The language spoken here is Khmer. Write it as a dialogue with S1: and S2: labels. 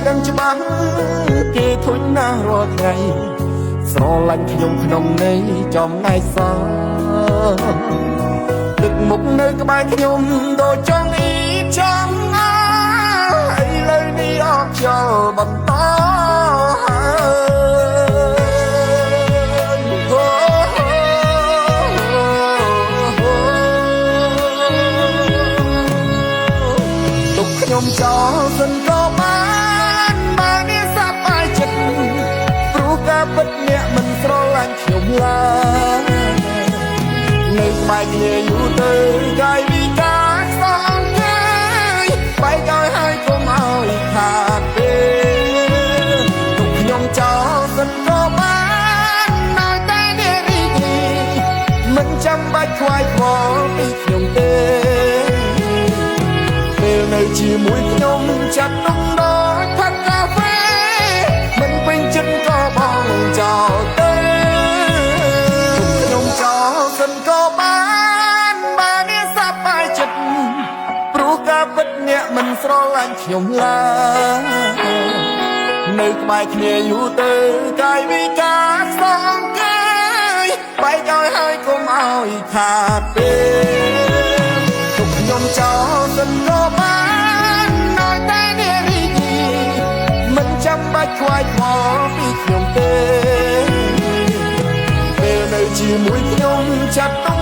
S1: ដឹងច្បាស់គេធុញណាស់រាល់ថ្ងៃស្រឡាញ់ខ្ញុំក្នុងន័យចំណែកសងទឹកមុខនៅក្បែរខ្ញុំដូចចង់អ៊ីចង់ណាឥឡូវនេះអស់ខ្យល់បន្តខ្ញុំចោលសិនក៏បាននេះសាប់អាយចិត្តព្រោះការពិតអ្នកមិនស្រឡាញ់ខ្ញុំឡើយនៅស្បែកគ្នាយូរទៅកាយវិការសងកាយបែកឲ្យគុំឲ្យខាតទេទុកខ្ញុំចោលសិនក៏បាននៅតែនេះរីករាយមិនចាំបាច់ខ្វាយខ្វល់ពីខ្ញុំទេពេលនៅជាមួយខ្ញុំចាត់ទុំដូចផឹកកាហ្វេមិនពេញចិត្តក៏បងចោលទេខ្ញុំចោលសិនក៏បាននេះសាប់អាយចិត្តព្រោះការពិតអ្នកមិនស្រឡាញ់ខ្ញុំឡើយនៅក្បែរគ្នាយូរទៅកាយវិការសងកាយបែកឲ្យគុំឲ្យខាតទេទុកខ្ញុំចោលសិនក៏បាននៅតែនេះរីករាយមិនចាំបាច់ខ្វាយខ្វល់ពីខ្ញុំទេពេលនៅជាមួយខ្ញុំចាត់